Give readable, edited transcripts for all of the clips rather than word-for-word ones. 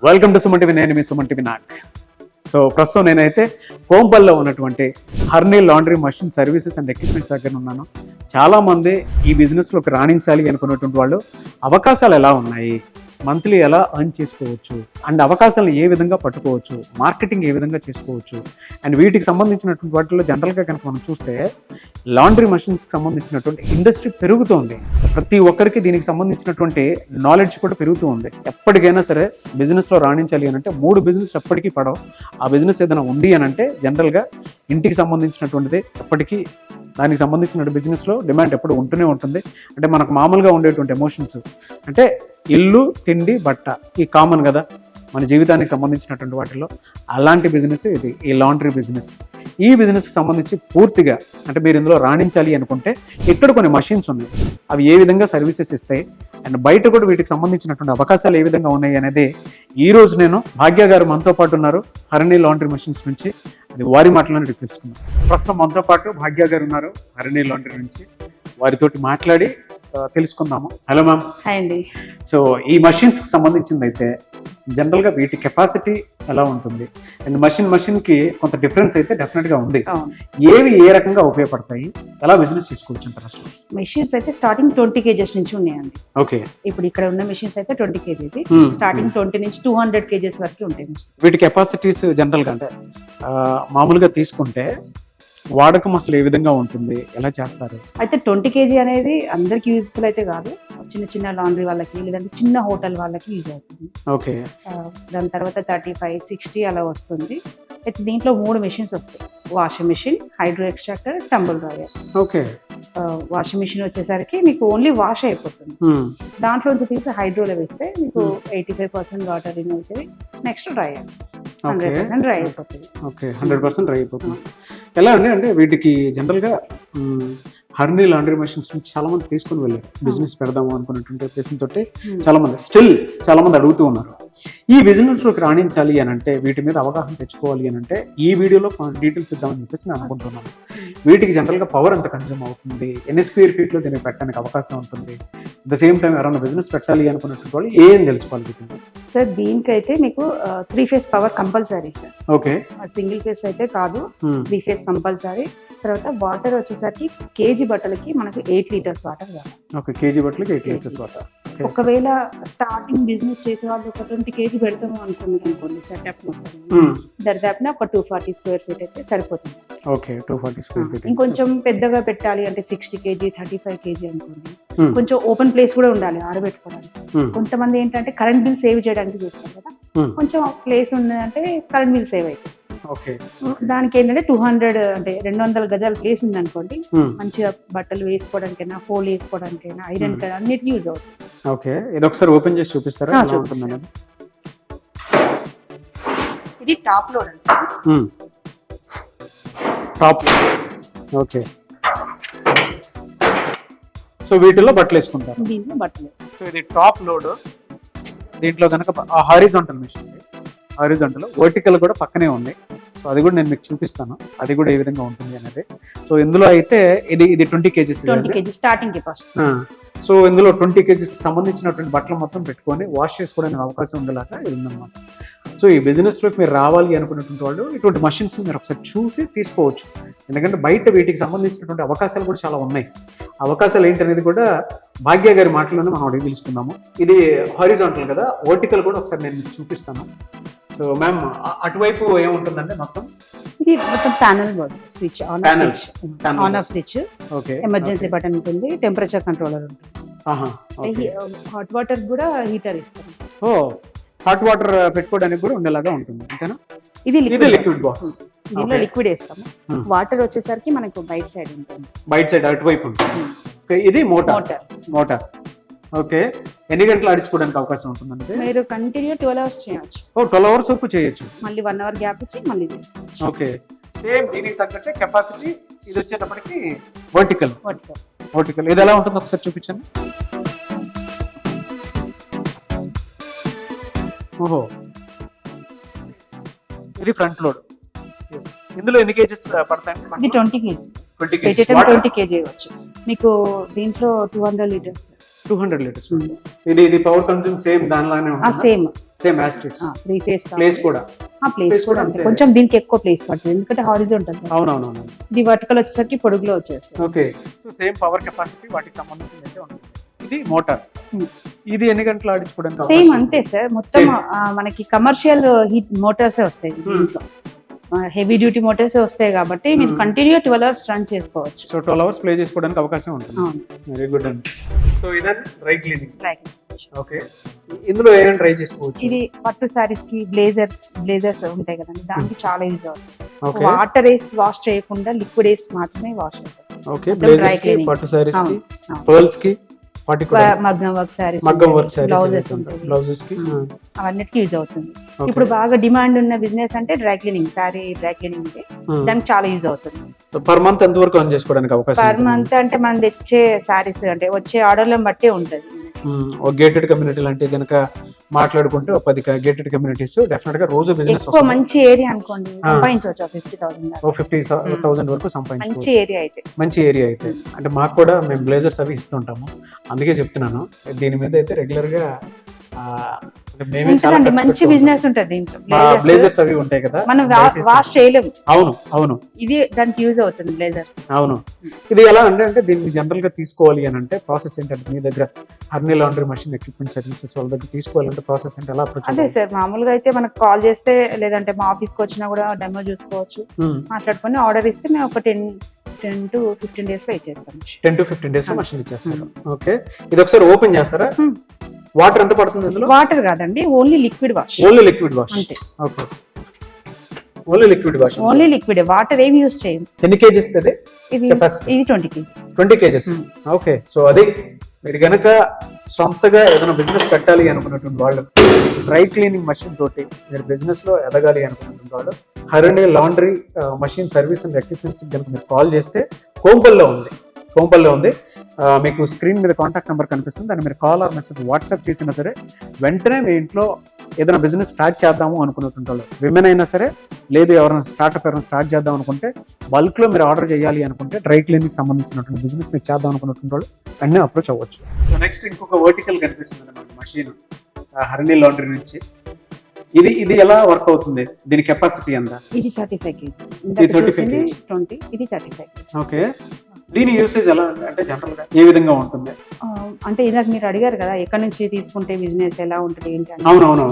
Welcome to Suman TV. నేను మీ Suman TV Nag. So ప్రస్తుతం నేనైతే కోంపల్లో ఉన్నటువంటి హర్నీ laundry machine services and equipments దగ్గర ఉన్నాను. చాలామంది ఈ బిజినెస్లోకి రాణించాలి అనుకున్నటువంటి వాళ్ళు అవకాశాలు ఎలా ఉన్నాయి, మంత్లీ ఎలా ఎర్న్ చేసుకోవచ్చు, అండ్ అవకాశాలను ఏ విధంగా పట్టుకోవచ్చు, మార్కెటింగ్ ఏ విధంగా చేసుకోవచ్చు, అండ్ వీటికి సంబంధించినటువంటి వాటిలో జనరల్గా కనుక మనం చూస్తే లాండ్రీ మషిన్స్కి సంబంధించినటువంటి ఇండస్ట్రీ పెరుగుతోంది. ప్రతి ఒక్కరికి దీనికి సంబంధించినటువంటి నాలెడ్జ్ కూడా పెరుగుతూ ఉంది. ఎప్పటికైనా సరే బిజినెస్లో రాణించాలి అని అంటే 3 బిజినెస్ ఎప్పటికీ పడవు. ఆ బిజినెస్ ఏదైనా ఉంది అని అంటే జనరల్గా ఇంటికి సంబంధించినటువంటిది ఎప్పటికీ దానికి సంబంధించిన బిజినెస్లో డిమాండ్ ఎప్పుడు ఉంటూనే ఉంటుంది. అంటే మనకు మామూలుగా ఉండేటువంటి ఎమోషన్స్ అంటే ఇల్లు, తిండి, బట్ట ఈ కామన్ కదా మన జీవితానికి సంబంధించినటువంటి వాటిలో. అలాంటి బిజినెస్ ఇది, ఈ లాండ్రీ బిజినెస్. ఈ బిజినెస్కి సంబంధించి పూర్తిగా అంటే మీరు ఇందులో రాణించాలి అనుకుంటే ఇక్కడ కొన్ని మషిన్స్ ఉన్నాయి, అవి ఏ విధంగా సర్వీసెస్ ఇస్తాయి, అండ్ బయట కూడా వీటికి సంబంధించినటువంటి అవకాశాలు ఏ విధంగా ఉన్నాయి అనేది ఈరోజు నేను భాగ్య గారు మనతో పాటు ఉన్నారు హర్నీ లాండ్రీ మషిన్స్ నుంచి. అది వారి మాటలను తెలుసుకున్నాం. ప్రస్తుతం మనతో పాటు భాగ్య గారు ఉన్నారు హర్నీ లాండ్రీ నుంచి. వారితోటి మాట్లాడి తెలుసుకుందాము. Hello ma'am. హాయ్ అండి. సో ఈ మషిన్స్కి సంబంధించింది అయితే జనరల్గా వీటి కెపాసిటీ ఎలా ఉంటుంది, అండ్ మషిన్కి కొంత డిఫరెన్స్ అయితే డెఫినెట్గా ఉంది. ఏవి ఏ రకంగా ఉపయోగపడతాయి, ఎలా బిజినెస్ చేసుకోవచ్చు అంటారు అసలు? మెషిన్స్ అయితే స్టార్టింగ్ 20 kgs నుంచి ఉన్నాయండి. ఓకే. ఇప్పుడు ఇక్కడ ఉన్న మెషిన్స్ అయితే 20 kgs, స్టార్టింగ్ 20 నుంచి 200 kgs వరకు ఉంటాయి. వీటి కెపాసిటీస్ జనరల్గా అంటే మామూలుగా తీసుకుంటే వాడకం అసలు ఏ విధంగా ఉంటుంది, ఎలా చేస్తారు? అయితే 20 kg అనేది అందరికి యూజ్ఫుల్ అయితే కాదు, చిన్న చిన్న లాండ్రీ వాళ్ళకి లేదంటే చిన్న హోటల్ వాళ్ళకి యూజ్ అవుతుంది. ఓకే. దాని తర్వాత 35, 60 అలా వస్తుంది. అయితే దీంట్లో 3 మెషిన్స్ వస్తాయి. Washing machine, hydro extractor, tumble dryer. Okay. Washing machine వచ్చేసరికి మీకు ఓన్లీ వాష్ అయిపోతుంది. దాంట్లో నుంచి తీసి హైడ్రోలో వేస్తే మీకు 85% వాటర్ ఇన్ అవుతుంది. నెక్స్ట్ డ్రైయర్ 100% డ్రై అయిపోతుంది. ఓకే, 100% డ్రై అయిపోతుంది. ఎలా అండి అంటే వీటికి జనరల్గా హర్నీ లాండ్రీ మెషిన్స్ నుంచి చాలా మంది తీసుకుని వెళ్ళారు, బిజినెస్ పెడదాము అనుకున్నటువంటి ఉద్దేశంతో చాలా మంది అడుగుతూ ఉన్నారు. ఈ బిజినెస్లోకి రాణించాలి అని అంటే, వీటి మీద అవగాహన తెచ్చుకోవాలి అని అంటే ఈ వీడియోలో డీటెయిల్స్ ఇద్దామని చెప్పేసి నేను అనుకుంటున్నాను. వీటికి జనరల్గా పవర్ ఎంత కన్జ్యూమ్ అవుతుంది, ఎన్ని స్క్వేర్ ఫీట్లో దీన్ని పెట్టడానికి అవకాశం ఉంటుంది, అట్ ద సేమ్ టైం ఎవరైనా బిజినెస్ పెట్టాలి అనుకున్నటువంటి వాళ్ళు ఏం తెలుసుకోవాలి వీటిని? సార్ దీనికైతే మీకు 3 phase power compulsory sir. Okay. Single phase అయితే కాదు, 3 phase కంపల్సరీ. తర్వాత వాటర్ వచ్చేసరికి కేజీ బట్టలకి మనకు 8 liters వాటర్ కావాలి. ఓకే, కేజీ బట్టలకి 8 liters వాటర్. ఒకవేళ స్టార్టింగ్ బిజినెస్ చేసే వాళ్ళు ఒక 20 kg పెడతాము అనుకోండి సెటప్ మొత్తం దరిదాపున ఒక 240 square feet అయితే సరిపోతుంది. Okay, 240 square feet. ఇంకొంచెం పెద్దగా పెట్టాలి అంటే 60 kg, 35 kg అనుకోండి. కొంచెం ఓపెన్ ప్లేస్ కూడా ఉండాలి ఆరబెట్టుకోవడానికి. కొంతమంది ఏంటంటే కరెంట్ బిల్ సేవ్ చేయడానికి చూస్తారు కదా, కొంచెం ప్లేస్ ఉందంటే కరెంట్ బిల్ సేవ్ అవుతుంది. ఓకే. దానికి ఏంటంటే 200 గజాల ప్లేస్ ఉంది అనుకోండి, మంచిగా బట్టలు వేసుకోవడానికైనా, ఫోల్డ్ వేసుకోవడానికైనా, ఐరన్ కైనా అన్నిటికీ యూజ్ అవుతుంది. ఓకే, ఇది ఒకసారి ఓపెన్ చేసి చూపిస్తారా? ఇది టాప్ లోడ్ అండి. టాప్. ఓకే. సో వీటిలో బట్టలు వేసుకుంటారు. దీంట్లో బట్టలు వేసుకుంటారు. సో ఇది టాప్ లోడ్. దీంట్లో కనుక హారిజాంటల్ మెషిన్, హారిజాంటల్, వర్టికల్ కూడా పక్కనే ఉంది. సో అది కూడా నేను మీకు చూపిస్తాను, అది కూడా ఏ విధంగా ఉంటుంది అనేది. సో ఇందులో అయితే ఇది 20 kg స్టార్టింగ్ కెపాసిటీ. సో ఇందులో 20 kg సంబంధించినటువంటి బట్టలు మొత్తం పెట్టుకొని వాష్ చేసుకోవడానికి అవకాశం ఉండేలాగా ఇది ఉందన్నమాట. సో ఈ బిజినెస్లోకి మీరు రావాలి అనుకున్నటువంటి వాళ్ళు ఇటువంటి మషిన్స్ మీరు ఒకసారి చూసి తీసుకోవచ్చు. ఎందుకంటే బయట వీటికి సంబంధించినటువంటి అవకాశాలు కూడా చాలా ఉన్నాయి. అవకాశాలు ఏంటనేది కూడా భాగ్య గారి మాటల్లోనే మనం అడిగి తెలుసుకుందాము. ఇది హారిజాంటల్ కదా, వర్టికల్ కూడా ఒకసారి నేను మీకు చూపిస్తాను. సో మ్యామ్ అటువైపు ఏముంటుందంటే మొత్తం ఇది మొత్తం panel switch, on off switch, emergency button ఉంటుంది, టెంపరేచర్ కంట్రోలర్ ఉంటుంది, హాట్ వాటర్ కూడా హీటర్ ఇస్తారు. ఓ, హాట్ వాటర్ పెట్టుకోవడానికి కూడా ఉండేలాగా ఉంటుంది, అంతేనా? ఇది లిక్విడ్ బాక్స్. దీనిలో లిక్విడ్ వేస్తాము. వాటర్ వచ్చేసరికి మనకు బయట సైడ్ ఉంటుంది, బయట సైడ్ అటువైపు ఉంటుంది. ఇది మోటార్. ఓకే. ఎన్ని గంటలు ఆడించుకోవడానికి అవకాశం ఉంటుందంటే మీరు కంటిన్యూ 12 hours చేయొచ్చు. 12 hours వరకు చేయొచ్చు. మళ్ళీ 1 hour గ్యాప్ ఇచ్చి మళ్ళీ. ఓకే. సేమ్ దీనికి తగ్గట్టే కెపాసిటీ. ఇది వచ్చేటప్పటికి వర్టికల్. ఇది ఎలా ఉంటుందో ఒకసారి చూపించండి. ఓహో, ఇది ఫ్రంట్ లోడ్. ఇందులో ఎన్ని కేజెస్ పడతాయి? ఇది 20 kg. 20 kg వచ్చు మీకు. దీంట్లో 200 liters. 200 లీటర్స్. ఇది పవర్ కన్స్యూమ్ సేమ్ దానిలానే ఉంటుంది. సేమ్ యాస్టిస్ 3 ఫేజ్ ప్లేస్ కూడా ప్లేస్ కూడా అంతే. కొంచెం దీనికి ఎక్కువ ప్లేస్ పడుతుంది ఎందుకంటే హారిజాంటల్. అవునవును. ఇది వర్టికల్ వచ్చేసరికి పొడుగులో వచ్చేస్తుంది. Okay. So same power capacity వాటికి సంబంధించింది అయితే ఉంటుంది. ఇది మోటార్. ఇది ఎన్ని గంటలు ఆడించుకోవడానికి? సేమ్ అంతే సార్. మొత్తం మనకి కమర్షియల్ హీట్ మోటార్సే వస్తాయి దీంట్లో. హెవీ డ్యూటీ మోటార్స్ వస్తాయి కాబట్టి మీరు కంటిన్యూ 12 అవర్స్ రన్ చేసుకోవచ్చు. సో 12 అవర్స్ ప్లే చేసుకోవడానికి అవకాశం ఉంటుంది. వెరీ గుడ్ అండి. సో ఇదని డ్రై క్లీనింగ్. ఓకే. ఇందులో ఏమైనా ట్రై చేసుకోవచ్చు. ఇది పట్టు సారీస్ కి బ్లేజర్స్ ఉంటాయి కదండి, దానికి చాలా యూజ్ అవుతుంది. వాటర్ వేసి వాష్ చేయకుండా లిక్విడ్ వేసి మాత్రమే వాష్ అవుతుంది. ఓకే. బ్లేజర్స్ కి, పట్టు సారీస్ కి, పర్ల్స్ కి, మగ్గం వర్క్ సారీస్, బ్లౌజెస్ కి అవన్నిటికీ యూజ్ అవుతుంది. ఇప్పుడు బాగా డిమాండ్ ఉన్న బిజినెస్ అంటే dry cleaning, sorry dry cleaning, దానికి చాలా యూజ్ అవుతుంది. పర్ మంత్ ఎంత వరకు ఎర్న్ చేసుకోవడానికి అవకాశం? పర్ మంత్ అంటే మనం తెచ్చే సారీస్ అంటే వచ్చే ఆర్డర్లను బట్టే ఉంటది. ఒక గేటెడ్ కమ్యూనిటీ అంటే కనుక మాట్లాడుకుంటే 10 గేటెడ్ కమ్యూనిటీస్ డెఫినెట్ గా రోజు బిజినెస్ ఎక్కువ మంచి ఏరియా అనుకోండి సంపాదించవచ్చు. 50,000 వరకు సంపాదించవచ్చు. మంచి ఏరియా అయితే. అంటే మాకు కూడా మేము బ్లేజర్స్ అవి ఇస్తుంటాము, అందుకే చెప్తున్నాను. దీని మీద అయితే రెగ్యులర్ గా మంచి బిజినెస్ ఉంటుంది దీంట్లో. బ్లేజర్స్ అవి ఉంటాయి కదా, మనం వాష్ చేయలేము. అవును ఇది దానికి యూజ్ అవుతుంది బ్లేజర్. అవును. ఇది ఎలా అంటే దీన్ని జనరల్ గా తీసుకోవాలి అని అంటే ప్రాసెస్ ఏంటంటే మీ దగ్గర హర్నీ లాండ్రీ మషిన్ ఎక్విప్మెంట్ సర్వీసెస్ వాళ్ళ దగ్గర తీసుకోవాలంటే ప్రాసెస్ అంటే ఎలా అప్రోచ్? అదే సార్, మామూలుగా అయితే మనకు కాల్ చేస్తే లేదంటే మా ఆఫీస్కి వచ్చినా కూడా డెమో చూసుకోవచ్చు. మాట్లాడుకొని ఆర్డర్ ఇస్తే మేము ఒక 10 to 15 days లో ఇచ్చేస్తాం. 10 to 15 days లో మషిన్ ఇచ్చేస్తారు. ఓకే. ఇది ఒకసారి ఓపెన్ చేస్తారా? వాటర్ ఎంత పడుతుంది ఇందులో? వాటర్ కాదండి, ఓన్లీ లిక్విడ్ వాష్. అంతే. ఓకే. ఓన్లీ లిక్విడ్ వాటర్ ఏమి యూజ్ చేయం. ఎన్ని కేజీస్ ఇది? ఇది 20 కేజీస్. ఓకే. సో అది మీరు గనక సొంతగా ఏదైనా బిజినెస్ పెట్టాలి అనుకున్నటువంటి వాళ్ళు, డ్రై క్లీనింగ్ మషిన్ తోటి మీరు బిజినెస్ లో ఎదగాలి అనుకున్నటువంటి వాళ్ళు, Harini laundry machine service and equipments కనుక మీరు కాల్ చేస్తే కోంపల్లో ఉంది. మీకు స్క్రీన్ మీద కాంటాక్ట్ నెంబర్ కనిపిస్తుంది. దాన్ని మీరు కాల్ ఆర్ మెసేజ్ వాట్సాప్ చేసినా సరే వెంటనే మీ ఇంట్లో ఏదైనా బిజినెస్ స్టార్ట్ చేద్దాము అనుకున్నటువంటి వాళ్ళు, విమెన్ అయినా సరే, లేదు ఎవరైనా స్టార్ట్ చేద్దాం అనుకుంటే, బల్క్ లో మీరు ఆర్డర్ చేయాలి అనుకుంటే, డ్రై క్లీనింగ్ సంబంధించినటువంటి బిజినెస్ మీరు చేద్దాం అనుకున్నటువంటి వాళ్ళు వెంటనే అప్రోచ్ అవ్వచ్చు. సో నెక్స్ట్ ఇంకొక వర్టికల్ కనిపిస్తుంది అన్నమాట మషిన్ హరిణి లాండ్రీ నుంచి. ఇది ఎలా వర్క్ అవుతుంది? దీని కెపాసిటీ ఎంత? ఇది 35 kg. ఇది 35 kg. 20, ఇది 35 kg. ఓకే. దీని యూసేజ్ ఎలా అంటే జనరల్ గా ఏ విధంగా ఉంటుంది? అంటే ఇందాక మీరు అడిగారు కదా ఎక్కడి నుంచి తీసుకుంటే బిజినెస్ ఎలా ఉంటుంది ఏంటి అని. అవును.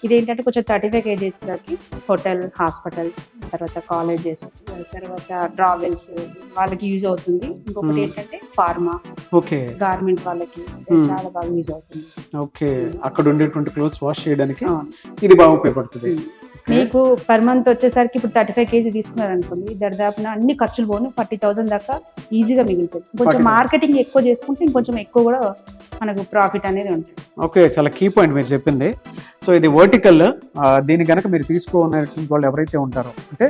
ఇదేంటంటే కొంచెం 35 kgs లకి హోటల్, హాస్పిటల్స్, తర్వాత కాలేజెస్, తర్వాత ట్రావెల్స్ వాళ్ళకి యూజ్ అవుతుంది. ఇంకొకటి ఏంటంటే ఫార్మా, ఓకే, గార్మెంట్ వాళ్ళకి చాలా బాగా యూజ్ అవుతుంది. ఓకే. అక్కడ ఉండేటువంటి క్లోత్స్ వాష్ చేయడానికి ఇది బాగా ఉపయోగపడుతుంది. మీకు పర్ మంత్ వచ్చేసరికి ఇప్పుడు 35 kg తీసుకున్నారు అనుకోండి, దరిదాపున అన్ని ఖర్చులు పోను 40,000 దాకా ఈజీగా మిగులుతుంది. కొంచెం మార్కెటింగ్ ఎక్కువ చేసుకుంటే ఇంకొంచెం ఎక్కువ కూడా మనకు ప్రాఫిట్ అనేది ఉంటుంది. ఓకే, చాలా కీ పాయింట్ మీరు చెప్పింది. సో ఇది వర్టికల్. దీన్ని కనుక మీరు తీసుకున్నటువంటి వాళ్ళు ఎవరైతే ఉంటారో, అంటే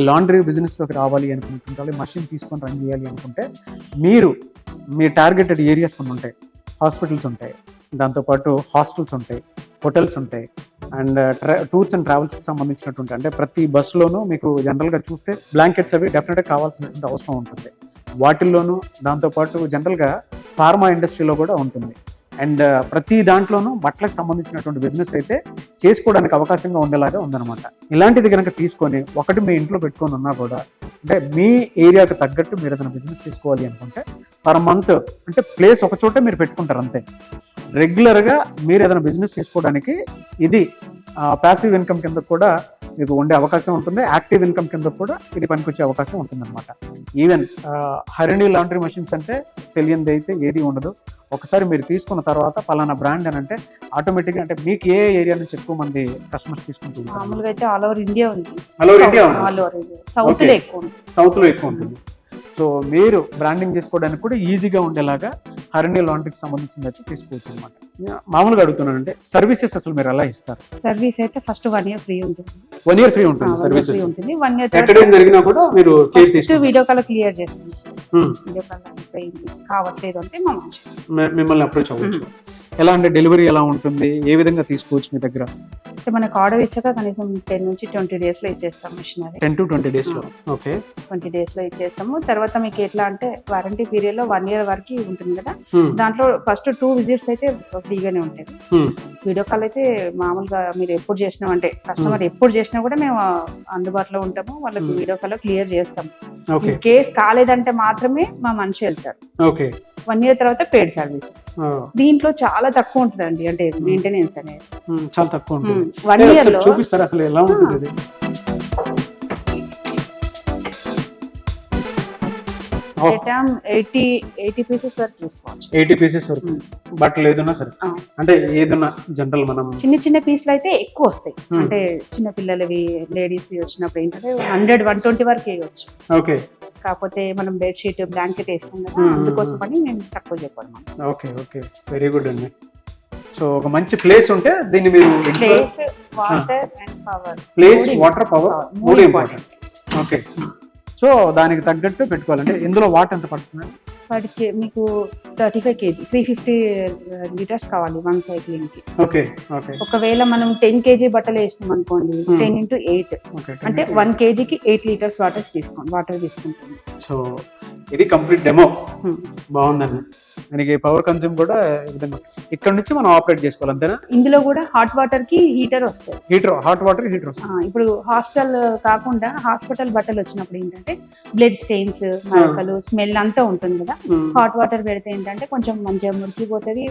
లాండ్రీ బిజినెస్లోకి రావాలి అనుకుంటుంటే వాళ్ళు మషిన్ తీసుకొని రన్ చేయాలి అనుకుంటే, మీ టార్గెటెడ్ ఏరియాస్ కొన్ని ఉంటాయి. హాస్పిటల్స్ ఉంటాయి, దాంతోపాటు హాస్టల్స్ ఉంటాయి, హోటల్స్ ఉంటాయి, అండ్ టూర్స్ అండ్ ట్రావెల్స్కి సంబంధించినటువంటి, అంటే ప్రతి బస్సులోనూ మీకు జనరల్గా చూస్తే బ్లాంకెట్స్ అవి డెఫినెట్గా కావాల్సినటువంటి అవసరం ఉంటుంది. వాటిల్లోనూ దాంతోపాటు జనరల్గా ఫార్మా ఇండస్ట్రీలో కూడా ఉంటుంది. అండ్ ప్రతి దాంట్లోనూ బట్టలకు సంబంధించినటువంటి బిజినెస్ అయితే చేసుకోవడానికి అవకాశంగా ఉండేలాగా ఉందన్నమాట. ఇలాంటిది కనుక తీసుకొని ఒకటి మీ ఇంట్లో పెట్టుకొని ఉన్నా కూడా, అంటే మీ ఏరియాకి తగ్గట్టు మీరు ఏదైనా బిజినెస్ చేసుకోవాలి అనుకుంటే పర్ మంత్ అంటే ప్లేస్ ఒక చోటే మీరు పెట్టుకుంటారు అంతే. రెగ్యులర్గా మీరు ఏదైనా బిజినెస్ చేసుకోవడానికి ఇది ప్యాసివ్ ఇన్కమ్ కింద కూడా మీకు ఉండే అవకాశం ఉంటుంది. యాక్టివ్ ఇన్కమ్ కింద కూడా ఇది పనికొచ్చే అవకాశం ఉంటుంది అనమాట. ఈవెన్ హరిణి లాండ్రీ మషిన్స్ అంటే తెలియంది అయితే ఏది ఉండదు. ఒకసారి మీరు తీసుకున్న తర్వాత పలానా బ్రాండ్ అని అంటే ఆటోమేటిక్గా, అంటే మీకు ఏ ఏరియా నుంచి ఎక్కువ మంది కస్టమర్స్ తీసుకుంటున్నారు? మామూలుగా అయితే ఆల్ ఓవర్ ఇండియా ఉంది. సౌత్ లో ఎక్కువ ఉంటుంది. సో మీరు బ్రాండింగ్ చేసుకోవడానికి కూడా ఈజీగా ఉండేలాగా హరిణి లాండ్రీకి సంబంధించింది అయితే తీసుకోవచ్చు అనమాట. మామూలుగా అడుగుతున్నానంటే సర్వీసెస్ అసలు మీరు ఎలా ఇస్తారు? సర్వీస్ అయితే ఫస్ట్ 1 year ఫ్రీ ఉంటుంది. 1 year ఫ్రీ ఉంటుంది సర్వీసెస్. 1 year ఎక్కడ జరిగినా కూడా మీరు వీడియో కాల్ క్లియర్ చేస్తాం. వీడియో కాల్ కావట్లేదు అంటే మిమ్మల్ని అప్రోచ్ అవ్వచ్చు. ఎలా అంటే డెలివరీ ఎలా ఉంటుంది, ఏ విధంగా తీసుకోవచ్చు మీ దగ్గర? అంటే మనకు ఆర్డర్ ఇచ్చాక కనీసం 10 నుంచి 20 డేస్లో ఇచ్చేస్తాం మిషనరీ. 10 to 20 days లో. ఓకే. 20 డేస్లో ఇచ్చేస్తాము. తర్వాత మీకు ఎట్లా అంటే వారంటీ పీరియడ్లో 1 year వరకు ఉంటుంది కదా, దాంట్లో ఫస్ట్ 2 visits అయితే ఫ్రీగానే ఉంటాయి. వీడియో కాల్ అయితే మామూలుగా మీరు ఎప్పుడు చేసినా అంటే కస్టమర్ ఎప్పుడు చేసినా కూడా మేము అందుబాటులో ఉంటాము. వాళ్ళకి వీడియో కాల్లో క్లియర్ చేస్తాము. కేస్ కాలేదంటే మాత్రమే మా మనిషి వెళ్తారు. ఓకే. 1 year తర్వాత పెయిడ్ సర్వీస్. దీంట్లో చాలా తక్కువ ఉంటుందండి, అంటే మెయింటెనెన్స్ అనేది చాలా తక్కువ ఉంటుంది. 1 year లో చూపిస్తారు అసలు ఎలా ఉంటుంది. ఐటమ్ 80 పీసెస్ వరకు తీసుకోవచ్చు. 80 pieces వరకు బట్టలు ఏదన్నా సరే, అంటే ఏదన్నా జనరల్ మనం చిన్న చిన్న పీసులు అయితే ఎక్కువ వస్తాయి. అంటే చిన్న పిల్లలవి లేడీస్ వచ్చినప్పుడు ఏంటంటే 100-120 వరకు వేయవచ్చు. ఓకే. కాకపోతే మనం బెడ్షీట్ బ్లాంకెట్ వేస్తాం కదా, అందుకోసం అని నేను తక్కువ చెప్పాను. ఓకే. ఓకే, వెరీ గుడ్ అండి. సో ఒక మంచి ప్లేస్ ఉంటే దీన్ని మీరు place, water and power. Place, water, power మూడు ఇంపార్టెంట్. ఓకే. సో దానికి తగ్గట్టు పెట్టుకోవాలంటే ఇందులో వాటర్ ఎంత పడుతుంది? వాటికి మీకు 35 kg 350 liters కావాలి 1 cycling కి. ఓకే. ఓకే. ఒకవేళ మనం 10 kg బట్టలు వేసినాం అనుకోండి, 10 into 8 అంటే 1 kg కి 8 liters వాటర్ తీసుకుంటుంది. సో ఇది కంప్లీట్ డెమో. బాగుందండి. మనకి పవర్ కన్జ్యూమ్ కూడా ఇక్కడ నుంచి మనం ఆపరేట్ చేసుకోవాలి అంతేనా? ఇందులో కూడా హాట్ వాటర్ కి హీటర్ వస్తాయి. హాట్ వాటర్ హీటర్ వస్తుంది. ఇప్పుడు హాస్టల్ కాకుండా హాస్పిటల్ బట్టలు వచ్చినప్పుడు ఏంటంటే బ్లడ్ స్టెయిన్స్, మరకలు, స్మెల్ అంతా ఉంటుంది కదా. హాట్ వాటర్ పెడితే ఏంటంటే కొంచెం మంచిగా మురికిపోతుంది,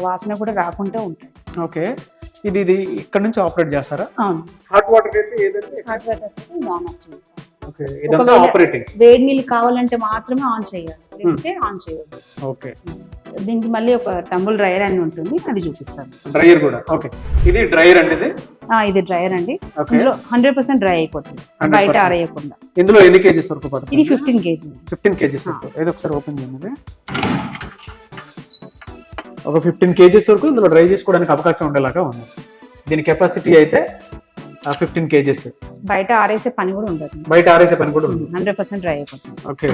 వాసన కూడా రాకుండా ఉంటుంది. ఓకే. ఇది ఇక్కడ నుంచి ఆపరేట్ చేస్తారా? అవును. హాట్ వాటర్ అయితే ఏదంటే హాట్ వాటర్ ఆన్ ఆఫ్ చేస్తాం. ఓకే. ఇదంతా ఆపరేటింగ్. వేడి నీళ్ళు కావాలంటే మాత్రమే ఆన్ చేయాలి, లేకపోతే ఆన్ చేయొద్దు. ఓకే. దీనికి మళ్ళీ ఒక టంబుల్ డ్రైయర్ అని ఉంటుంది, అది చూపిస్తాను. డ్రైయర్ కూడా. ఓకే. ఇది డ్రైయర్ అండి. ఇది డ్రైయర్ అండి. ఇందులో 100% డ్రై అయిపోతుంది, బయట ఆరేయకుండా. ఇందులో ఎన్ని కేజీస్ వరకు పడుతుంది? ఇది 15 kg. 15 kgs వరకు. ఏదో ఒకసారి ఓపెన్ చేయండి. ఒక 15 kgs వరకు ఇందులో డ్రై చేసుకోవడానికి అవకాశం ఉండేలాగా ఉంది. దీని కెపాసిటీ అయితే 15 kgs. బయట ఆరేసే పని కూడా ఉండదు. 100% డ్రై అయిపోతుంది. ఓకే.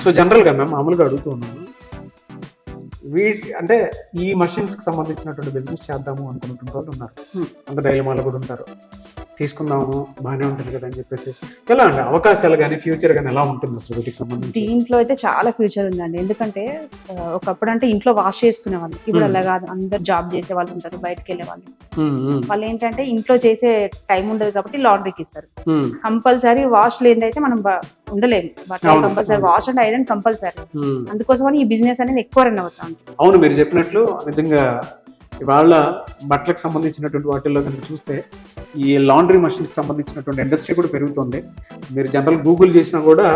సో జనరల్గా మేము మామూలుగా అడుగుతూ ఉన్నాను, అంటే ఈ మషిన్స్ కి సంబంధించినటువంటి బిజినెస్ చేద్దాము అనుకుంటున్న వాళ్ళు ఉన్నారు. అంత డైలమాలో కూడా ఉంటారు. తీసుకుందాము బాగానే ఉంటుంది కదా అని చెప్పేసి, ఎలా అండి అవకాశాలు కానీ ఫ్యూచర్ కానీ ఎలా ఉంటుంది అసలు వీటికి సంబంధించి? దీంట్లో అయితే చాలా ఫ్యూచర్ ఉందండి. ఎందుకంటే ఒకప్పుడు అంటే ఇంట్లో వాష్ చేసుకునే వాళ్ళు, ఇప్పుడు అలా కాదు. అందరు జాబ్ చేసే వాళ్ళు ఉంటారు, బయటకు వెళ్ళే వాళ్ళు. వాళ్ళు ఏంటంటే ఇంట్లో చేసే టైం ఉండదు కాబట్టి లాండ్రీకి ఇస్తారు. కంపల్సరీ వాష్ లేదైతే మనం ఉండలేము. But compulsory wash and iron compulsory. అందుకోసమని ఈ బిజినెస్ అనేది ఎక్కువ రన్ అవుతాం. అవును, మీరు చెప్పినట్లు నిజంగా ఇవాళ బట్టలకు సంబంధించినటువంటి వాటిల్లో కనుక చూస్తే ఈ లాండ్రీ మషిన్కి సంబంధించినటువంటి ఇండస్ట్రీ కూడా పెరుగుతుంది. మీరు జనరల్ గూగుల్ చేసినా కూడా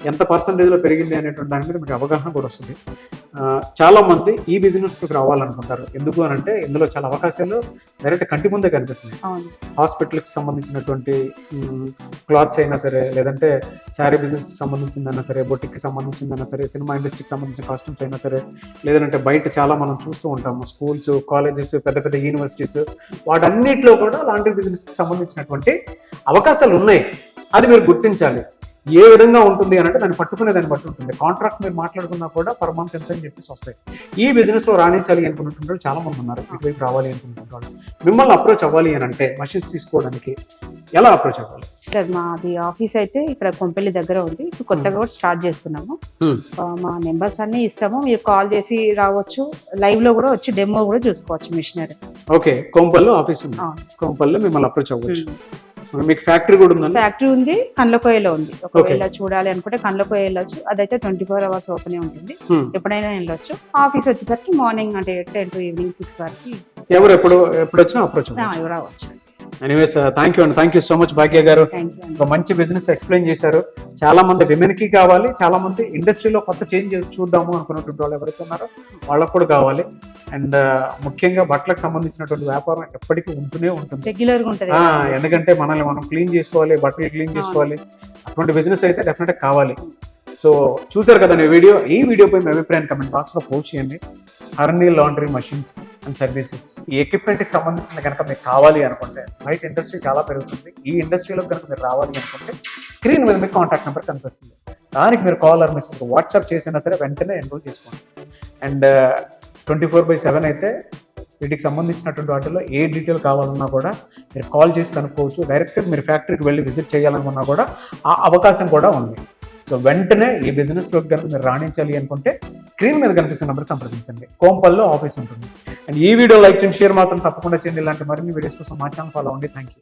ఎంత పర్సంటేజ్లో పెరిగింది అనేటువంటి దాని మీద మీకు అవగాహన కూడా వస్తుంది. చాలామంది ఈ బిజినెస్కి రావాలనుకుంటారు. ఎందుకు అని అంటే ఇందులో చాలా అవకాశాలు డైరెక్ట్ కంటి ముందే కనిపిస్తున్నాయి. హాస్పిటల్కి సంబంధించినటువంటి క్లాత్స్ అయినా సరే, లేదంటే శారీ బిజినెస్కి సంబంధించిందైనా సరే, బొటిక్కి సంబంధించిందైనా సరే, సినిమా ఇండస్ట్రీకి సంబంధించిన కాస్ట్యూమ్స్ అయినా సరే, లేదంటే బయట చాలా మనం చూస్తూ ఉంటాము స్కూల్స్, కాలేజెస్, పెద్ద పెద్ద యూనివర్సిటీస్, వాటన్నిటిలో కూడా లాండ్రీ బిజినెస్కి సంబంధించినటువంటి అవకాశాలు ఉన్నాయి. అది మీరు గుర్తించాలి. ఏ విధంగా ఉంటుంది అని అంటే దాన్ని పట్టుకునే దాన్ని బట్టి ఉంటుంది. కాంట్రాక్ట్ మీరు మాట్లాడుకున్నా కూడా పర్ మంత్ ఎంత అని చెప్పేసి వస్తాయి. ఈ బిజినెస్లో రాణించాలి అనుకుంటున్న చాలా మంది ఉన్నారు. ఇటువైపు రావాలి అనుకుంటున్నారు. మిమ్మల్ని అప్రోచ్ అవ్వాలి అని అంటే మషిన్స్ తీసుకోవడానికి ఎలా అప్రోచ్ అవ్వాలి? సార్ మాది ఆఫీస్ అయితే ఇక్కడ కొంపల్లి దగ్గర ఉంది. ఇప్పుడు కొత్తగా కూడా స్టార్ట్ చేస్తున్నాము. మా నెంబర్స్ అన్ని ఇస్తాము, మీరు కాల్ చేసి రావచ్చు. లైవ్ లో కూడా వచ్చి డెమో కూడా చూసుకోవచ్చు మిషనరీ. ఓకే. కొంపల్లో ఆఫీస్ ఉంది. కొంపల్లో మిమ్మల్ని అప్రోచ్ అవ్వచ్చు. మీకు ఫ్యాక్టరీ కూడా ఉందా? ఫ్యాక్టరీ ఉంది, కండ్లకోయలో ఉంది. ఒకవేళ చూడాలి అనుకుంటే కండ్లకోయ వెళ్ళొచ్చు. అదైతే 24 hours ఓపెన్ ఉంటుంది, ఎప్పుడైనా వెళ్ళొచ్చు. ఆఫీస్ వచ్చేసరికి మార్నింగ్ అంటే 10 to evening 6 వరకు ఎవరు ఎప్పుడు వచ్చినా అప్రోచ్ రావచ్చు. ఎనీవేస్ థ్యాంక్ యూ అండి. థ్యాంక్ యూ సో మచ్ భాగ్య గారు. ఒక మంచి బిజినెస్ ఎక్స్ప్లెయిన్ చేశారు. చాలా మంది విమెన్ కి కావాలి, చాలా మంది ఇండస్ట్రీలో కొత్త చేంజ్ చూద్దాము అనుకున్నటువంటి వాళ్ళు ఎవరైతే ఉన్నారో వాళ్ళకు కూడా కావాలి. అండ్ ముఖ్యంగా బట్టలకు సంబంధించినటువంటి వ్యాపారం ఎప్పటికీ ఉంటూనే ఉంటుంది, రెగ్యులర్ గా ఉంటుంది. ఎందుకంటే మనల్ని మనం క్లీన్ చేసుకోవాలి, బట్టలు క్లీన్ చేసుకోవాలి. అటువంటి బిజినెస్ అయితే డెఫినెట్ గా కావాలి. సో చూసారు కదా ఈ వీడియోపై మీ అభిప్రాయాన్ని కమెంట్ బాక్స్లో పోస్ట్ చేయండి. హర్నీ లాండ్రీ మషిన్స్ అండ్ సర్వీసెస్ ఈ ఎక్విప్మెంట్కి సంబంధించిన కనుక మీకు కావాలి అనుకుంటే, బయట ఇండస్ట్రీ చాలా పెరుగుతుంది. ఈ ఇండస్ట్రీలో కనుక మీరు రావాలి అనుకుంటే స్క్రీన్ మీద మీకు కాంటాక్ట్ నెంబర్ కనిపిస్తుంది. దానికి మీరు కాల్ ఆర్ మెసేజ్ వాట్సాప్ చేసినా సరే వెంటనే ఎన్రోల్ చేసుకోండి. అండ్ 24/7 అయితే వీటికి సంబంధించినటువంటి వాటిలో ఏ డీటెయిల్ కావాలన్నా కూడా మీరు కాల్ చేసి కనుక్కోవచ్చు. డైరెక్ట్గా మీరు ఫ్యాక్టరీకి వెళ్ళి విజిట్ చేయాలనుకున్నా కూడా ఆ అవకాశం కూడా ఉంది. సో వెంటనే ఈ బిజినెస్లోకి కనుక మీరు రాణించాలి అనుకుంటే స్క్రీన్ మీద కనిపిస్తున్న నెంబర్ సంప్రదించండి. కోంపల్లో ఆఫీస్ ఉంటుంది. అండ్ ఈ వీడియో లైక్ చేయండి, షేర్ మాత్రం తప్పకుండా చేయండి. ఇలాంటి మరిన్ని వీడియోస్ కోసం మా ఛానల్ ఫాలో అవ్వండి. Thank you.